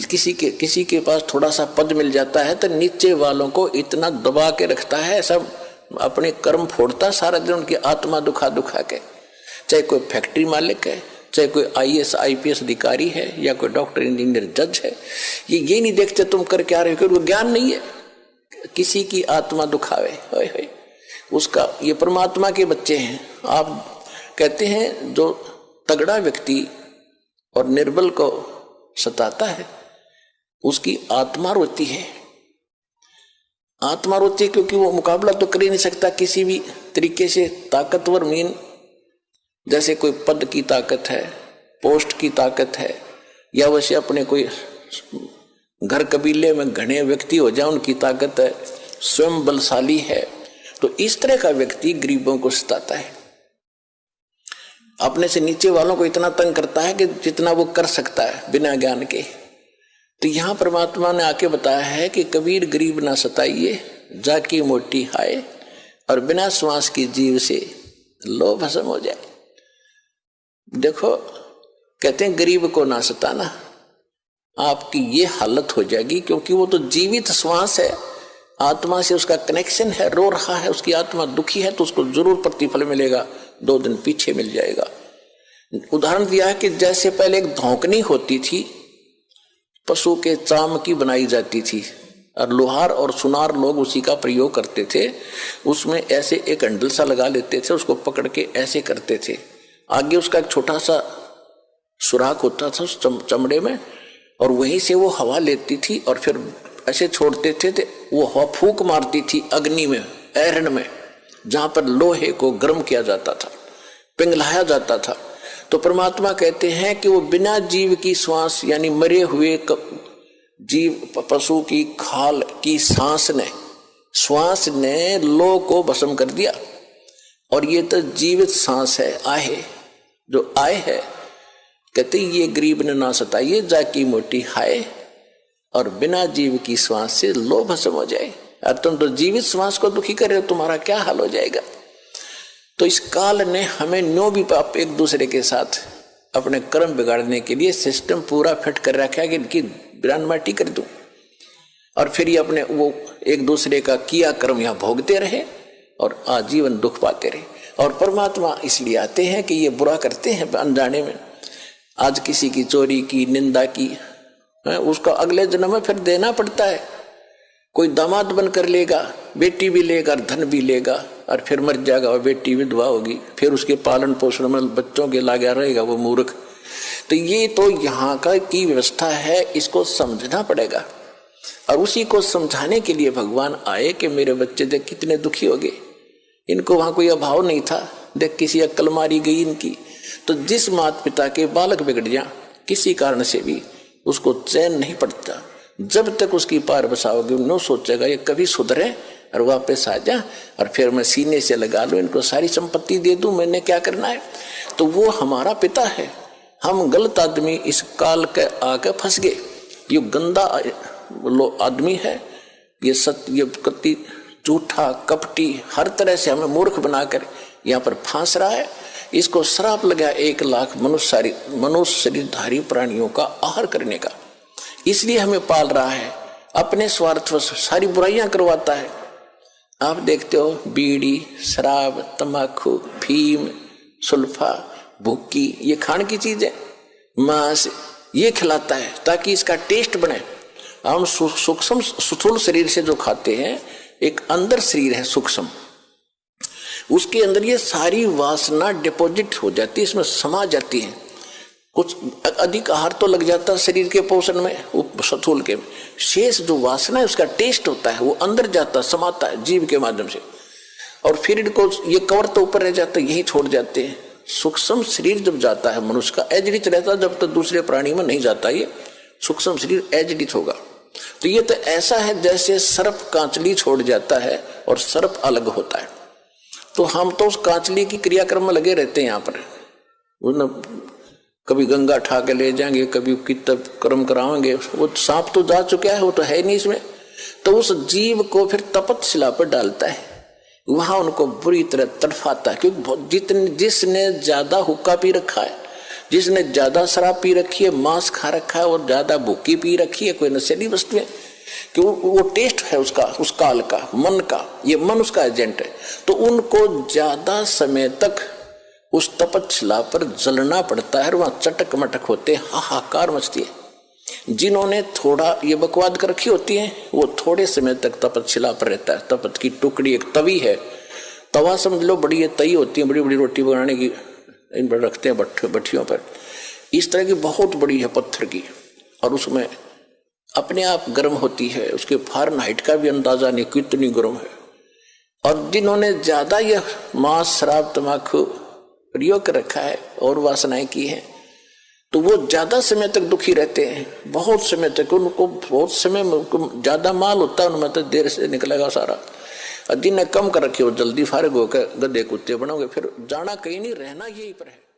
किसी के पास थोड़ा सा पद मिल जाता है तो नीचे वालों को इतना दबा के रखता है, सब अपने कर्म फोड़ता सारा दिन, उनकी आत्मा दुखा दुखा के। चाहे कोई फैक्ट्री मालिक है, चाहे कोई IAS IPS अधिकारी है, या कोई डॉक्टर इंजीनियर जज है, ये नहीं देखते तुम कर क्या रहे हो, क्योंकि ज्ञान नहीं है। किसी की आत्मा दुखावे, होय होय, उसका, ये परमात्मा के बच्चे हैं। आप कहते हैं जो तगड़ा व्यक्ति और निर्बल को सताता है उसकी आत्मा रोती है। आत्मा रोती है क्योंकि वो मुकाबला तो कर ही नहीं सकता किसी भी तरीके से। ताकतवर मीन जैसे कोई पद की ताकत है, पोस्ट की ताकत है, या वैसे अपने कोई घर कबीले में घने व्यक्ति हो जाए उनकी ताकत है, स्वयं बलशाली है, तो इस तरह का व्यक्ति गरीबों को सताता है। अपने से नीचे वालों को इतना तंग करता है कि जितना वो कर सकता है बिना ज्ञान के। तो यहां परमात्मा ने आके बताया है कि कबीर गरीब ना सताइए, जाकी मोटी हाय, और बिना श्वास की जीव से लो भस्म हो जाए। देखो, कहते हैं गरीब को ना सताना, आपकी ये हालत हो जाएगी, क्योंकि वो तो जीवित श्वास है, आत्मा से उसका कनेक्शन है, रो रहा है, उसकी आत्मा दुखी है, तो उसको जरूर प्रतिफल मिलेगा, 2 दिन पीछे मिल जाएगा। उदाहरण दिया है कि जैसे पहले एक धौंकनी होती थी, पशु के चाम की बनाई जाती थी, और लोहार और सुनार लोग उसी का प्रयोग करते थे। उसमें ऐसे एक अंडल सा लगा लेते थे, उसको पकड़ के ऐसे करते थे, आगे उसका एक छोटा सा सुराख होता था उस चमड़े में, और वहीं से वो हवा लेती थी और फिर ऐसे छोड़ते थे, तो वो हवा फूंक मारती थी अग्नि में, ऐरण में, जहां पर लोहे को गर्म किया जाता था, पिघलाया जाता था। तो परमात्मा कहते हैं कि वो बिना जीव की श्वास, यानी मरे हुए जीव पशु की खाल की श्वास ने लो को भस्म कर दिया। और ये तो जीवित सांस है, आहे जो आए है, कहते ये गरीब ने ना सताइए, जाकी मोटी हाय, और बिना जीव की श्वास से लो भस्म हो जाए। और तुम तो जीवित श्वास को दुखी कर रहे हो, तुम्हारा क्या हाल हो जाएगा। तो इस काल ने हमें न्यो भी आप एक दूसरे के साथ अपने कर्म बिगाड़ने के लिए सिस्टम पूरा फिट कर रखा है कि इनकी बिरान माटी कर दूं, और फिर ये अपने वो एक दूसरे का किया कर्म यहाँ भोगते रहे और आजीवन दुख पाते रहे। और परमात्मा इसलिए आते हैं कि ये बुरा करते हैं अनजाने में। आज किसी की चोरी की, निंदा की, उसका अगले जन्म में फिर देना पड़ता है। कोई दामाद बनकर लेगा, बेटी भी लेगा, धन भी लेगा, और फिर मर जाएगा और बेटी विधवा होगी, फिर उसके पालन पोषण में बच्चों के लगा रहेगा वो मूर्ख। तो ये तो यहाँ का की व्यवस्था है, इसको समझना पड़ेगा। और उसी को समझाने के लिए भगवान आए कि मेरे बच्चे देख कितने दुखी हो गए, इनको वहां कोई अभाव नहीं था, देख किसी अक्ल मारी गई इनकी। तो जिस माता पिता के बालक बिगड़ जाए किसी कारण से भी, उसको चैन नहीं पड़ता जब तक उसकी पार बसाओगे। नो सोचेगा ये कभी सुधरे और वापस आ जा, और फिर मैं सीने से लगा लूं, इनको सारी संपत्ति दे दूं, मैंने क्या करना है। तो वो हमारा पिता है। हम गलत आदमी इस काल के आके फंस गए। ये गंदा आदमी है, ये कति झूठा कपटी, हर तरह से हमें मूर्ख बनाकर यहाँ पर फांस रहा है। इसको श्राप लगा 1 लाख मनुष्य शरीरधारी प्राणियों का आहार करने का। इसलिए हमें पाल रहा है, अपने स्वार्थ सारी बुराइयां करवाता है। आप देखते हो बीड़ी, शराब, तंबाकू, फीम, सुल्फा, भुक्की, ये खाने की चीज है, मांस, ये खिलाता है ताकि इसका टेस्ट बने। हम सूक्ष्म स्थूल शरीर से जो खाते हैं, एक अंदर शरीर है सूक्ष्म, उसके अंदर ये सारी वासना डिपॉजिट हो जाती है, इसमें समा जाती है। कुछ अधिक आहार तो लग जाता है शरीर के पोषण में, स्थूल के शेष जो वासना है उसका टेस्ट होता है, वो अंदर जाता समाता है जीव के माध्यम से, और फिर इनको ये कवर तो ऊपर रह जाता है, यही छोड़ जाते हैं। सूक्ष्म शरीर जब जाता है मनुष्य का, एजडित रहता है, जब तक दूसरे प्राणी में नहीं जाता ये सूक्ष्म शरीर एजडित होगा। तो ये तो ऐसा है जैसे सर्प कांचली छोड़ जाता है और सर्प अलग होता है। तो हम तो उस कांचली की क्रियाक्रम में लगे रहते हैं यहाँ पर, कभी गंगा ठा के ले जाएंगे, कभी कितब कर्म कराएंगे। वो सांप तो जा चुका है, वो तो है नहीं इसमें। तो उस जीव को फिर तपतशिला पर डालता है, वहां उनको बुरी तरह तड़फाता है, क्योंकि जिसने ज्यादा हुक्का पी रखा है जिसने ज्यादा शराब पी रखी है, मांस खा रखा है और ज्यादा भूखी पी रखी है, कोई नशेली वस्तु है कि वो टेस्ट है उसका, उस काल का, मन का, ये मन उसका एजेंट है, तो उनको ज्यादा समय तक उस तपस्या पर जलना पड़ता है, वहां चटक मटक होते, हाहाकार मचती है। जिन्होंने थोड़ा ये बकवाद कर रखी होती है वो थोड़े समय तक तपस्या पर रहता है। तपत की टुकड़ी एक तवी है, तवा समझ लो, बड़ी तई होती है, बड़ी बड़ी रोटी बनाने की, इन पर रखते हैं भट्टियों पर, इस तरह की बहुत बड़ी है पत्थर की, और उसमें अपने आप गर्म होती है, उसके फ़ारेनहाइट का भी अंदाजा नहीं कितनी गर्म है। और जिन्होंने ज्यादा यह मांस शराब तम्बाकू प्रयोग कर रखा है और वासनाएं की हैं, तो वो ज्यादा समय तक दुखी रहते हैं, बहुत समय तक, उनको बहुत समय में ज्यादा माल होता है उनमें, तो देर से निकलेगा सारा। और जिन्हें कम कर रखे वो जल्दी फारिग होकर गधे कुत्ते बनोगे, फिर जाना कहीं नहीं, रहना यही पर है।